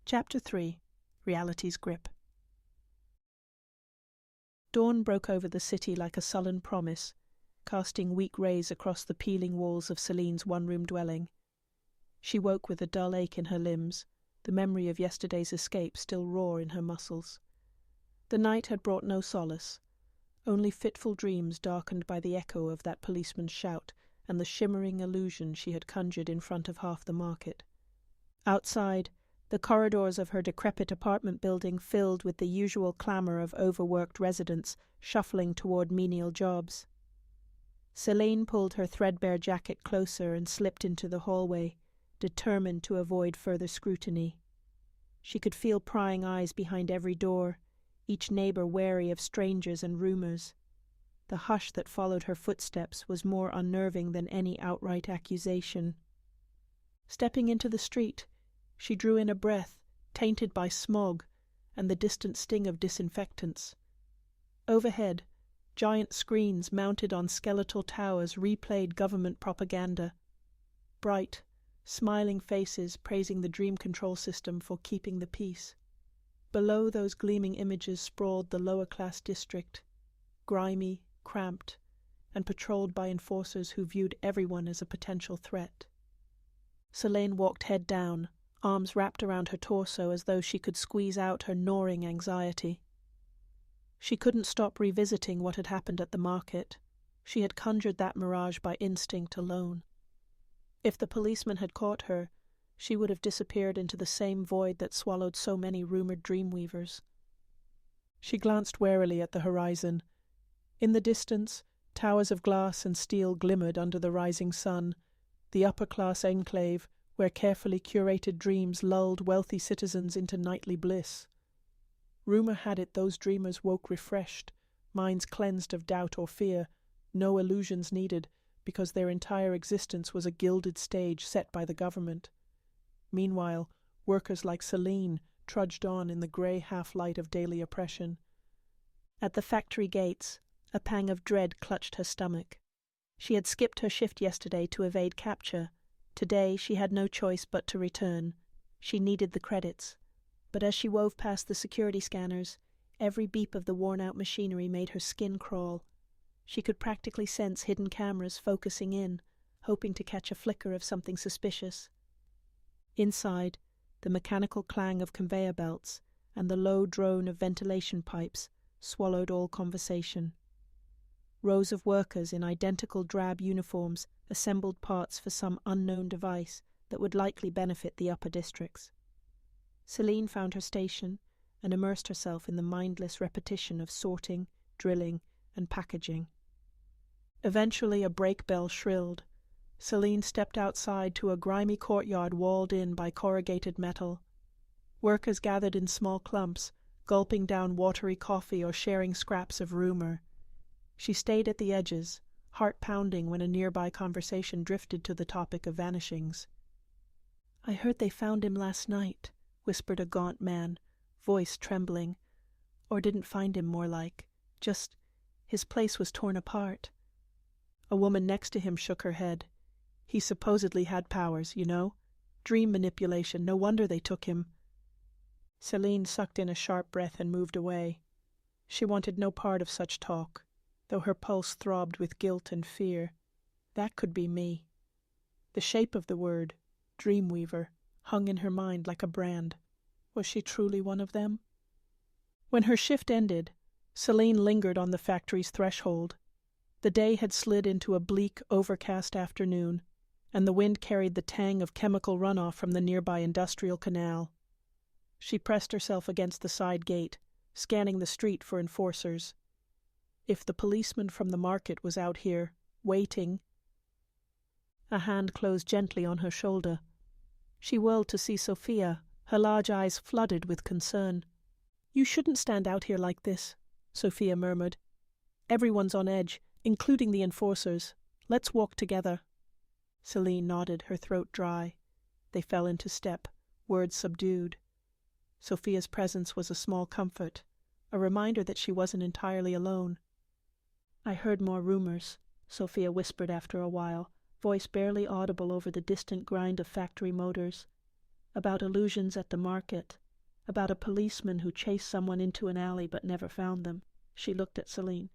Chapter 3. Reality's Grip. Dawn broke over the city like a sullen promise, casting weak rays across the peeling walls of Selene's one-room dwelling. She woke with a dull ache in her limbs, the memory of yesterday's escape still raw in her muscles. The night had brought no solace, only fitful dreams darkened by the echo of that policeman's shout and the shimmering illusion she had conjured in front of half the market. Outside, the corridors of her decrepit apartment building filled with the usual clamour of overworked residents shuffling toward menial jobs. Selene pulled her threadbare jacket closer and slipped into the hallway, determined to avoid further scrutiny. She could feel prying eyes behind every door, each neighbour wary of strangers and rumours. The hush that followed her footsteps was more unnerving than any outright accusation. Stepping into the street, she drew in a breath, tainted by smog and the distant sting of disinfectants. Overhead, giant screens mounted on skeletal towers replayed government propaganda. Bright, smiling faces praising the dream control system for keeping the peace. Below those gleaming images sprawled the lower-class district, grimy, cramped, and patrolled by enforcers who viewed everyone as a potential threat. Selene walked head down, arms wrapped around her torso as though she could squeeze out her gnawing anxiety. She couldn't stop revisiting what had happened at the market. She had conjured that mirage by instinct alone. If the policeman had caught her, she would have disappeared into the same void that swallowed so many rumoured Dreamweavers. She glanced warily at the horizon. In the distance, towers of glass and steel glimmered under the rising sun, the upper-class enclave where carefully curated dreams lulled wealthy citizens into nightly bliss. Rumour had it those dreamers woke refreshed, minds cleansed of doubt or fear, no illusions needed, because their entire existence was a gilded stage set by the government. Meanwhile, workers like Selene trudged on in the grey half-light of daily oppression. At the factory gates, a pang of dread clutched her stomach. She had skipped her shift yesterday to evade capture. Today she had no choice but to return. She needed the credits. But as she wove past the security scanners, every beep of the worn-out machinery made her skin crawl. She could practically sense hidden cameras focusing in, hoping to catch a flicker of something suspicious. Inside, the mechanical clang of conveyor belts and the low drone of ventilation pipes swallowed all conversation. Rows of workers in identical drab uniforms assembled parts for some unknown device that would likely benefit the upper districts. Selene found her station and immersed herself in the mindless repetition of sorting, drilling, and packaging. Eventually a brake bell shrilled. Selene stepped outside to a grimy courtyard walled in by corrugated metal. Workers gathered in small clumps, gulping down watery coffee or sharing scraps of rumour. She stayed at the edges, heart pounding when a nearby conversation drifted to the topic of vanishings. "I heard they found him last night," whispered a gaunt man, voice trembling. "Or didn't find him, more like. Just, his place was torn apart." A woman next to him shook her head. "He supposedly had powers, you know. Dream manipulation, no wonder they took him." Selene sucked in a sharp breath and moved away. She wanted no part of such talk, though her pulse throbbed with guilt and fear. That could be me. The shape of the word, Dreamweaver, hung in her mind like a brand. Was she truly one of them? When her shift ended, Selene lingered on the factory's threshold. The day had slid into a bleak, overcast afternoon, and the wind carried the tang of chemical runoff from the nearby industrial canal. She pressed herself against the side gate, scanning the street for enforcers. If the policeman from the market was out here, waiting. A hand closed gently on her shoulder. She whirled to see Sophia, her large eyes flooded with concern. "You shouldn't stand out here like this," Sophia murmured. "Everyone's on edge, including the enforcers. Let's walk together." Selene nodded, her throat dry. They fell into step, words subdued. Sophia's presence was a small comfort, a reminder that she wasn't entirely alone. "I heard more rumors," Sophia whispered after a while, voice barely audible over the distant grind of factory motors. about illusions at the market, about a policeman who chased someone into an alley but never found them. She looked at Selene.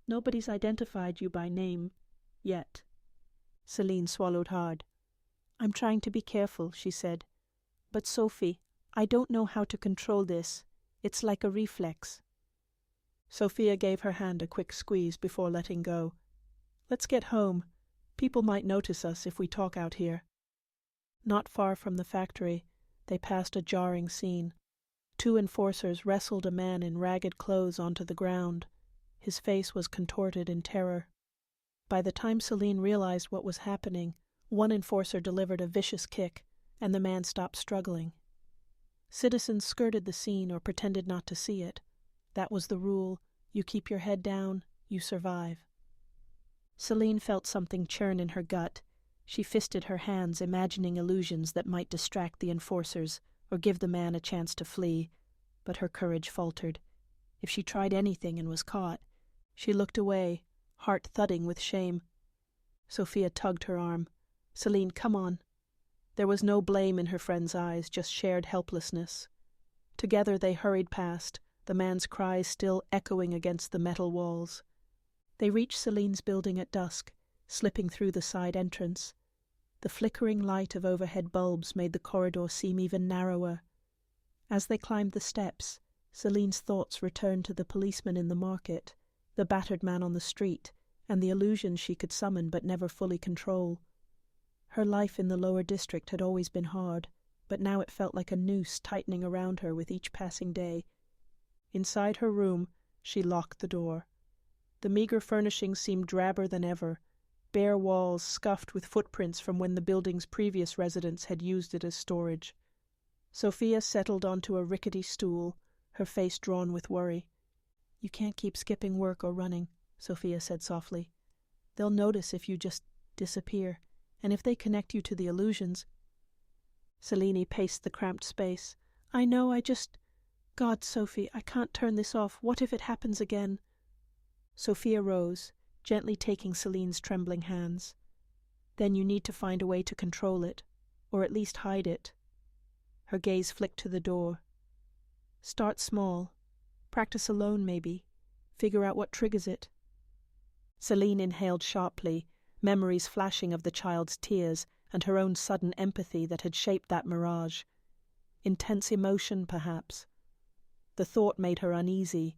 Nobody's identified you by name, yet. Selene swallowed hard. I'm trying to be careful, she said. But Sophie, I don't know how to control this. It's like a reflex. Sophia gave her hand a quick squeeze before letting go. Let's get home. People might notice us if we talk out here. Not far from the factory, they passed a jarring scene. 2 enforcers wrestled a man in ragged clothes onto the ground. His face was contorted in terror. By the time Selene realized what was happening, one enforcer delivered a vicious kick, and the man stopped struggling. Citizens skirted the scene or pretended not to see it. That was the rule. You keep your head down, you survive. Selene felt something churn in her gut. She fisted her hands, imagining illusions that might distract the enforcers or give the man a chance to flee, but her courage faltered. If she tried anything and was caught, she looked away, heart thudding with shame. Sophia tugged her arm. Selene, come on. There was no blame in her friend's eyes, just shared helplessness. Together they hurried past, the man's cries still echoing against the metal walls. They reached Selene's building at dusk, slipping through the side entrance. The flickering light of overhead bulbs made the corridor seem even narrower. As they climbed the steps, Selene's thoughts returned to the policeman in the market, the battered man on the street, and the illusions she could summon but never fully control. Her life in the lower district had always been hard, but now it felt like a noose tightening around her with each passing day. Inside her room, she locked the door. The meager furnishings seemed drabber than ever, bare walls scuffed with footprints from when the building's previous residents had used it as storage. Sophia settled onto a rickety stool, her face drawn with worry. You can't keep skipping work or running, Sophia said softly. They'll notice if you just disappear, and if they connect you to the illusions. Selene paced the cramped space. I know, God, Sophie, I can't turn this off. What if it happens again? Sophia rose, gently taking Selene's trembling hands. Then you need to find a way to control it, or at least hide it. Her gaze flicked to the door. Start small. Practice alone, maybe. Figure out what triggers it. Selene inhaled sharply, memories flashing of the child's tears and her own sudden empathy that had shaped that mirage. Intense emotion, perhaps. The thought made her uneasy.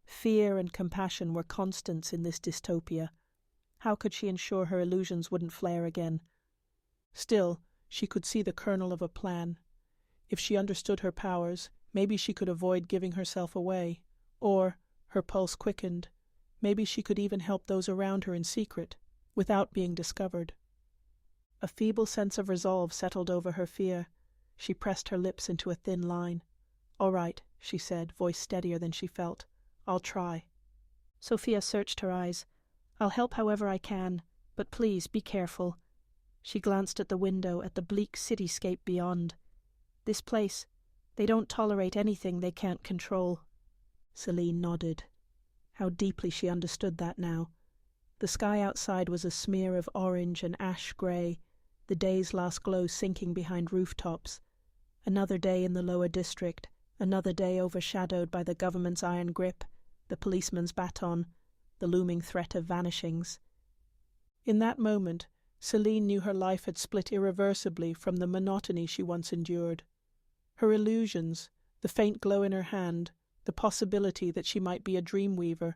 Fear and compassion were constants in this dystopia. How could she ensure her illusions wouldn't flare again? Still, she could see the kernel of a plan. If she understood her powers, maybe she could avoid giving herself away. Or, her pulse quickened, maybe she could even help those around her in secret, without being discovered. A feeble sense of resolve settled over her fear. She pressed her lips into a thin line. All right, she said, voice steadier than she felt. I'll try. Sophia searched her eyes. I'll help however I can, but please be careful. She glanced at the window, at the bleak cityscape beyond. This place, they don't tolerate anything they can't control. Selene nodded. How deeply she understood that now. The sky outside was a smear of orange and ash grey, the day's last glow sinking behind rooftops. Another day in the lower district, another day overshadowed by the government's iron grip, the policeman's baton, the looming threat of vanishings. In that moment, Selene knew her life had split irreversibly from the monotony she once endured. Her illusions, the faint glow in her hand, the possibility that she might be a Dreamweaver,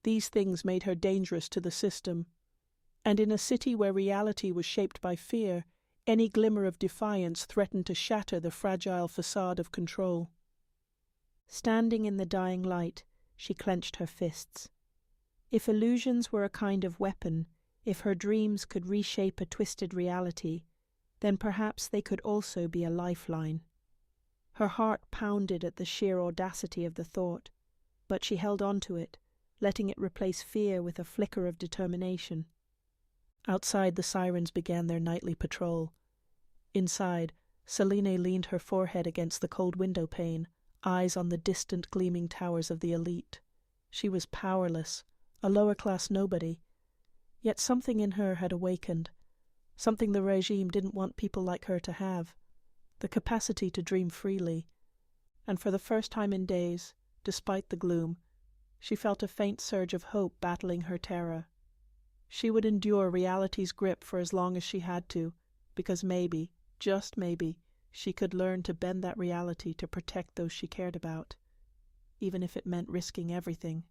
these things made her dangerous to the system. And in a city where reality was shaped by fear, any glimmer of defiance threatened to shatter the fragile facade of control. Standing in the dying light, she clenched her fists. If illusions were a kind of weapon, if her dreams could reshape a twisted reality, then perhaps they could also be a lifeline. Her heart pounded at the sheer audacity of the thought, but she held on to it, letting it replace fear with a flicker of determination. Outside, the sirens began their nightly patrol. Inside, Selene leaned her forehead against the cold window pane, eyes on the distant gleaming towers of the elite. She was powerless, a lower-class nobody. Yet something in her had awakened, something the regime didn't want people like her to have. the capacity to dream freely, and for the first time in days, despite the gloom, she felt a faint surge of hope battling her terror. She would endure reality's grip for as long as she had to, because maybe, just maybe, she could learn to bend that reality to protect those she cared about, even if it meant risking everything.